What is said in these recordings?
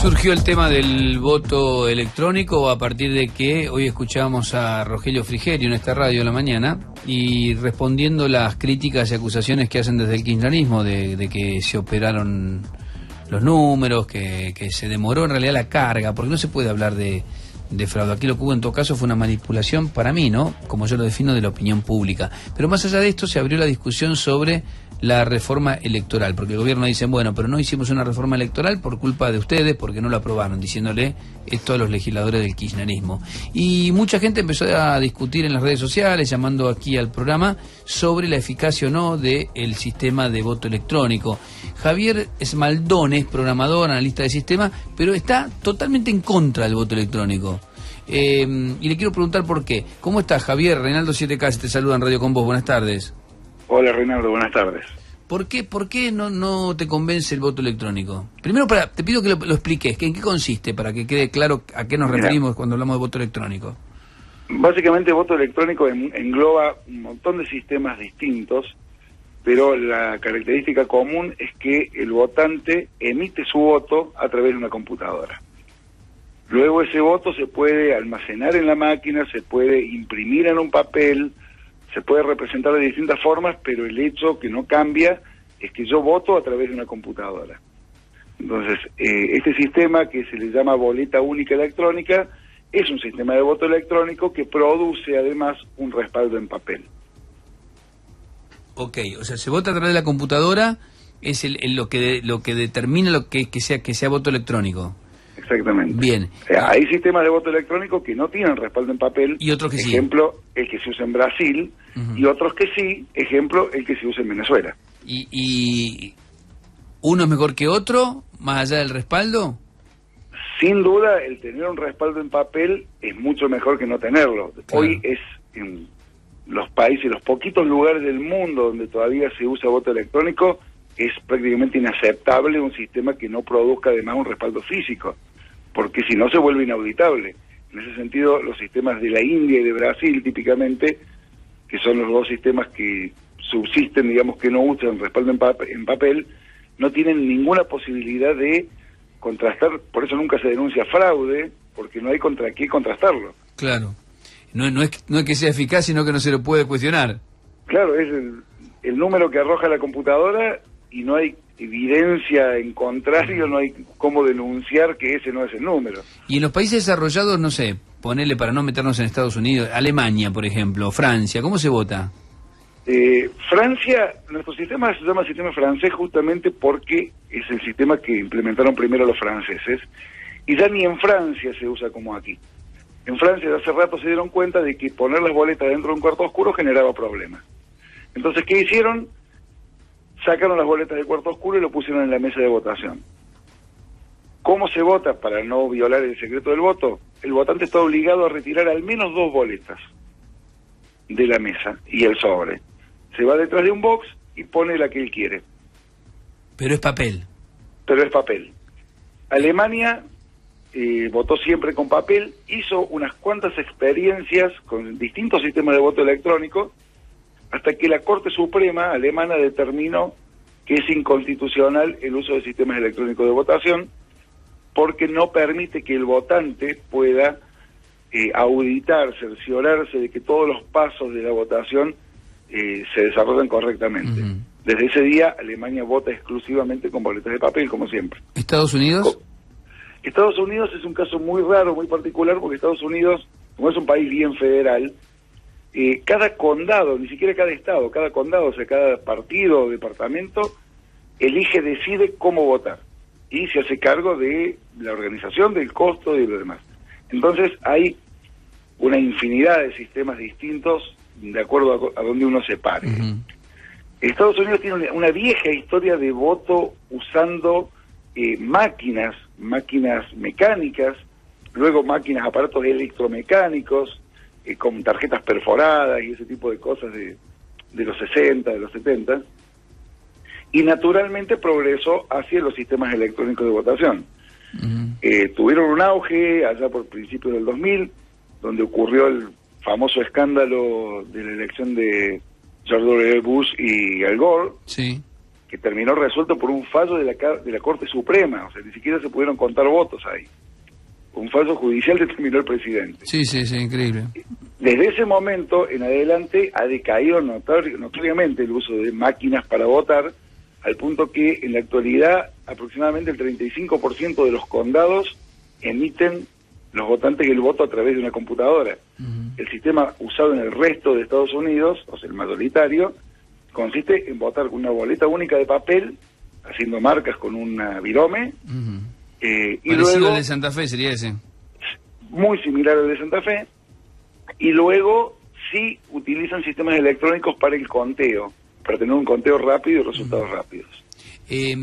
Surgió el tema del voto electrónico a partir de que hoy escuchábamos a Rogelio Frigerio en esta radio a la mañana y respondiendo las críticas y acusaciones que hacen desde el kirchnerismo de que se operaron los números, que se demoró en realidad la carga, porque no se puede hablar de fraude. Aquí lo que hubo en todo caso fue una manipulación, para mí, ¿no? Como yo lo defino, de la opinión pública. Pero más allá de esto se abrió la discusión sobre la reforma electoral, porque el gobierno dice, bueno, pero no hicimos una reforma electoral por culpa de ustedes, porque no la aprobaron, diciéndole esto a los legisladores del kirchnerismo. Y mucha gente empezó a discutir en las redes sociales, llamando aquí al programa, sobre la eficacia o no del sistema de voto electrónico. Javier Esmaldones, programador, analista de sistema, pero está totalmente en contra del voto electrónico. Y le quiero preguntar por qué. ¿Cómo estás, Javier? Reinaldo 7K te saluda en Radio con Vos. Buenas tardes. Hola, Reinaldo, buenas tardes. ¿Por qué no te convence el voto electrónico? Primero, te pido que lo expliques, ¿en qué consiste? Para que quede claro a qué nos referimos cuando hablamos de voto electrónico. Básicamente, voto electrónico engloba un montón de sistemas distintos, pero la característica común es que el votante emite su voto a través de una computadora. Luego ese voto se puede almacenar en la máquina, se puede imprimir en un papel, se puede representar de distintas formas, pero el hecho que no cambia es que yo voto a través de una computadora. Entonces, este sistema que se le llama boleta única electrónica es un sistema de voto electrónico que produce además un respaldo en papel. Ok, o sea, se vota a través de la computadora, es lo que determina que sea voto electrónico. Exactamente. Bien. O sea, hay sistemas de voto electrónico que no tienen respaldo en papel. Y otros que ejemplo, el que se usa en Brasil, y otros que sí, ejemplo, el que se usa en Venezuela. ¿Y uno es mejor que otro, más allá del respaldo? Sin duda, el tener un respaldo en papel es mucho mejor que no tenerlo. Claro. Hoy es en los países, los poquitos lugares del mundo donde todavía se usa voto electrónico, es prácticamente inaceptable un sistema que no produzca además un respaldo físico, porque si no se vuelve inauditable. En ese sentido, los sistemas de la India y de Brasil, típicamente, que son los dos sistemas que subsisten, digamos, que no usan respaldo en papel, no tienen ninguna posibilidad de contrastar, por eso nunca se denuncia fraude, porque no hay contra qué contrastarlo. Claro, no es que sea eficaz, sino que no se lo puede cuestionar. Claro, es el número que arroja la computadora y no hay evidencia en contrario, no hay cómo denunciar que ese no es el número. Y en los países desarrollados, no sé, ponele para no meternos en Estados Unidos, Alemania, por ejemplo, Francia, ¿cómo se vota? Francia, nuestro sistema se llama sistema francés justamente porque es el sistema que implementaron primero los franceses, y ya ni en Francia se usa como aquí. En Francia de hace rato se dieron cuenta de que poner las boletas dentro de un cuarto oscuro generaba problemas. Entonces, ¿qué hicieron? Sacaron las boletas del cuarto oscuro y lo pusieron en la mesa de votación. ¿Cómo se vota para no violar el secreto del voto? El votante está obligado a retirar al menos 2 boletas de la mesa y el sobre. Se va detrás de un box y pone la que él quiere. Pero es papel. Pero es papel. Alemania votó siempre con papel, hizo unas cuantas experiencias con distintos sistemas de voto electrónico, hasta que la Corte Suprema alemana determinó que es inconstitucional el uso de sistemas electrónicos de votación, porque no permite que el votante pueda auditar, cerciorarse de que todos los pasos de la votación se desarrollan correctamente. Desde ese día, Alemania vota exclusivamente con boletas de papel, como siempre. ¿Estados Unidos? Estados Unidos es un caso muy raro, muy particular, porque Estados Unidos, como es un país bien federal, cada condado, ni siquiera cada estado, cada condado, o sea, cada partido o departamento, decide cómo votar, y se hace cargo de la organización, del costo y de lo demás. Entonces hay una infinidad de sistemas distintos de acuerdo a donde uno se pare. Estados Unidos tiene una vieja historia de voto usando máquinas mecánicas, luego aparatos electromecánicos, con tarjetas perforadas y ese tipo de cosas de los 60, de los 70, y naturalmente progresó hacia los sistemas electrónicos de votación. Tuvieron un auge allá por principios del 2000, donde ocurrió el famoso escándalo de la elección de George W. Bush y Al Gore, sí, que terminó resuelto por un fallo de la Corte Suprema, o sea, ni siquiera se pudieron contar votos ahí. Un fallo judicial determinó el presidente. Sí, increíble. Desde ese momento en adelante ha decaído notoriamente el uso de máquinas para votar, al punto que en la actualidad aproximadamente el 35% de los condados emiten los votantes el voto a través de una computadora. El sistema usado en el resto de Estados Unidos, o sea, el mayoritario, consiste en votar con una boleta única de papel, haciendo marcas con una virome. Y parecido luego, al de Santa Fe sería ese. Muy similar al de Santa Fe. Y luego sí utilizan sistemas electrónicos para el conteo, para tener un conteo rápido y resultados rápidos. Y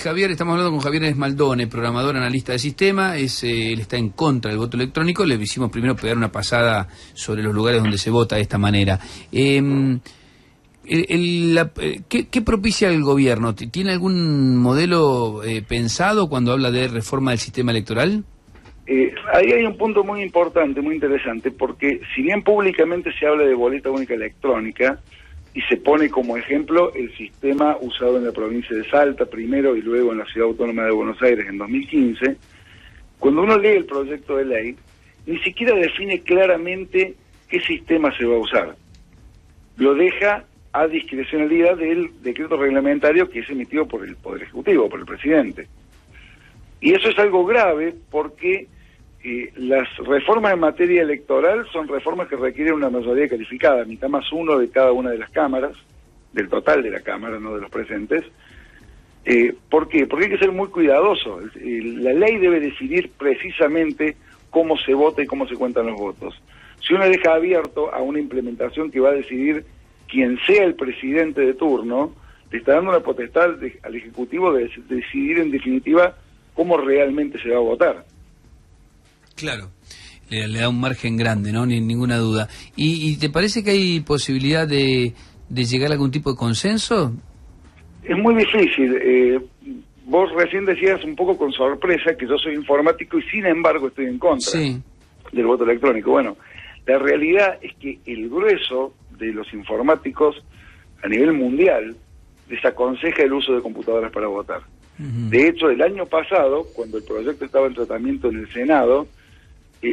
Javier, estamos hablando con Javier Esmaldone, programador, analista de sistema, él está en contra del voto electrónico. Le hicimos primero pegar una pasada sobre los lugares donde se vota de esta manera. ¿Qué propicia el gobierno? ¿Tiene algún modelo pensado cuando habla de reforma del sistema electoral? Ahí hay un punto muy importante, muy interesante, porque si bien públicamente se habla de boleta única electrónica y se pone como ejemplo el sistema usado en la provincia de Salta primero y luego en la Ciudad Autónoma de Buenos Aires en 2015, cuando uno lee el proyecto de ley, ni siquiera define claramente qué sistema se va a usar. Lo deja a discrecionalidad del decreto reglamentario que es emitido por el Poder Ejecutivo, por el presidente. Y eso es algo grave porque las reformas en materia electoral son reformas que requieren una mayoría calificada, mitad más uno de cada una de las cámaras, del total de la Cámara, no de los presentes. ¿Por qué? Porque hay que ser muy cuidadoso. La ley debe decidir precisamente cómo se vota y cómo se cuentan los votos. Si uno deja abierto a una implementación que va a decidir quien sea el presidente de turno, le está dando la potestad al Ejecutivo de decidir en definitiva cómo realmente se va a votar. Claro, le da un margen grande, ¿no? Ninguna duda. ¿Y te parece que hay posibilidad de llegar a algún tipo de consenso? Es muy difícil. Vos recién decías un poco con sorpresa que yo soy informático y sin embargo estoy en contra del voto electrónico. Bueno, la realidad es que el grueso de los informáticos a nivel mundial desaconseja el uso de computadoras para votar. De hecho, el año pasado, cuando el proyecto estaba en tratamiento en el Senado,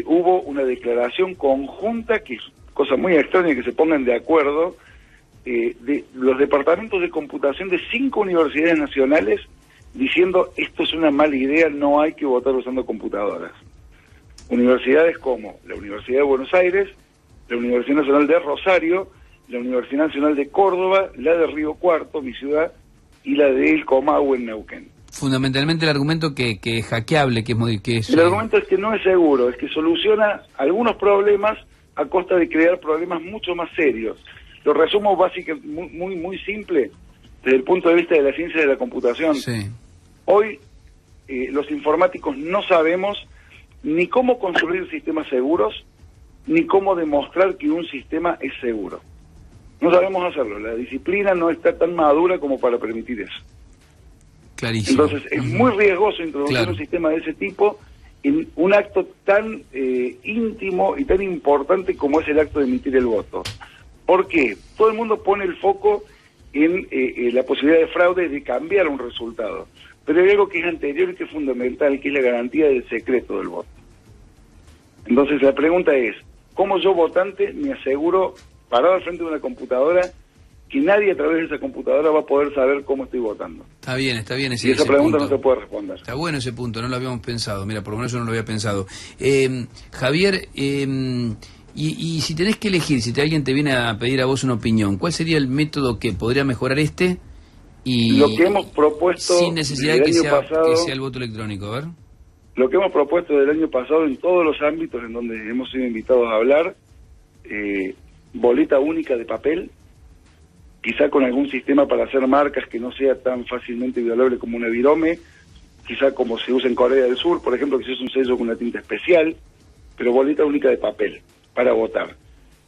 hubo una declaración conjunta, que es cosa muy extraña que se pongan de acuerdo, de los departamentos de computación de 5 universidades nacionales diciendo esto es una mala idea, no hay que votar usando computadoras. Universidades como la Universidad de Buenos Aires, la Universidad Nacional de Rosario, la Universidad Nacional de Córdoba, la de Río Cuarto, mi ciudad, y la de El Comahue en Neuquén. Fundamentalmente el argumento que es hackeable, que es... El argumento es que no es seguro, es que soluciona algunos problemas a costa de crear problemas mucho más serios. Lo resumo básicamente muy simple, desde el punto de vista de la ciencia de la computación. Sí. Hoy los informáticos no sabemos ni cómo construir sistemas seguros, ni cómo demostrar que un sistema es seguro. No sabemos hacerlo, la disciplina no está tan madura como para permitir eso. Clarísimo. Entonces es muy riesgoso introducir un sistema de ese tipo en un acto tan íntimo y tan importante como es el acto de emitir el voto. ¿Por qué? Todo el mundo pone el foco en la posibilidad de fraude, de cambiar un resultado. Pero hay algo que es anterior y que es fundamental, que es la garantía del secreto del voto. Entonces la pregunta es, ¿cómo yo votante me aseguro, parado al frente de una computadora, que nadie a través de esa computadora va a poder saber cómo estoy votando? Está bien. Y esa pregunta no se puede responder. Está bueno ese punto, no lo habíamos pensado. Mira, por lo menos yo no lo había pensado. Javier, y si tenés que elegir, si alguien te viene a pedir a vos una opinión, ¿cuál sería el método que podría mejorar y lo que hemos propuesto sin necesidad que sea el voto electrónico? A ver. Lo que hemos propuesto del año pasado en todos los ámbitos en donde hemos sido invitados a hablar, boleta única de papel, quizá con algún sistema para hacer marcas que no sea tan fácilmente violable como una virome, quizá como se usa en Corea del Sur, por ejemplo, que se usa un sello con una tinta especial, pero boleta única de papel para votar.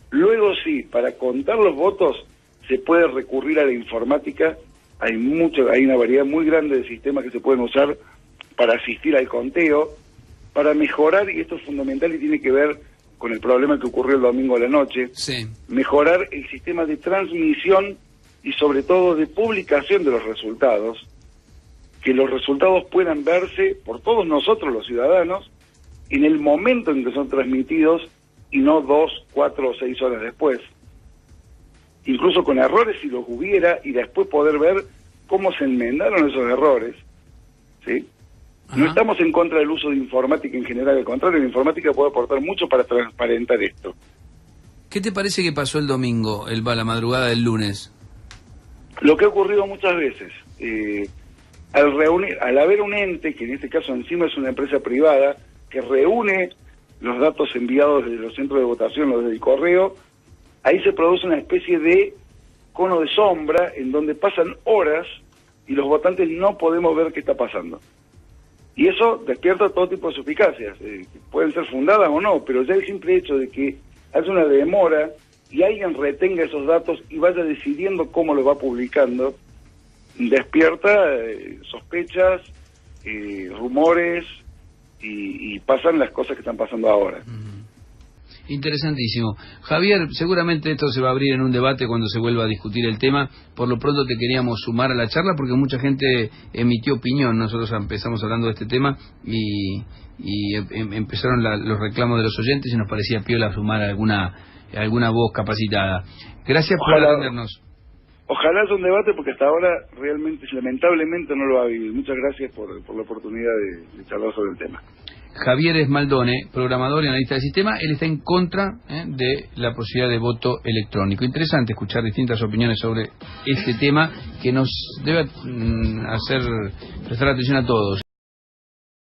Luego sí, para contar los votos se puede recurrir a la informática, hay una variedad muy grande de sistemas que se pueden usar para asistir al conteo, para mejorar, y esto es fundamental y tiene que ver con el problema que ocurrió el domingo a la noche, mejorar el sistema de transmisión y sobre todo de publicación de los resultados, que los resultados puedan verse por todos nosotros los ciudadanos en el momento en que son transmitidos y no 2, 4 o 6 horas después. Incluso con errores si los hubiera, y después poder ver cómo se enmendaron esos errores, ¿sí? No estamos en contra del uso de informática en general, al contrario, la informática puede aportar mucho para transparentar esto. ¿Qué te parece que pasó el domingo, la madrugada del lunes? Lo que ha ocurrido muchas veces, al haber un ente, que en este caso encima es una empresa privada, que reúne los datos enviados desde los centros de votación, los del correo, ahí se produce una especie de cono de sombra en donde pasan horas y los votantes no podemos ver qué está pasando. Y eso despierta todo tipo de suspicacias, que pueden ser fundadas o no, pero ya el simple hecho de que haya una demora y alguien retenga esos datos y vaya decidiendo cómo lo va publicando, despierta sospechas, rumores, y pasan las cosas que están pasando ahora. Interesantísimo. Javier, seguramente esto se va a abrir en un debate cuando se vuelva a discutir el tema. Por lo pronto te queríamos sumar a la charla porque mucha gente emitió opinión. Nosotros empezamos hablando de este tema y empezaron los reclamos de los oyentes y nos parecía piola sumar alguna voz capacitada. Gracias por atendernos. Ojalá haya un debate porque hasta ahora realmente, lamentablemente, no lo ha habido. Muchas gracias por la oportunidad de charlar sobre el tema. Javier Esmaldone, programador y analista de sistema, él está en contra de la posibilidad de voto electrónico. Interesante escuchar distintas opiniones sobre este tema que nos debe hacer prestar atención a todos.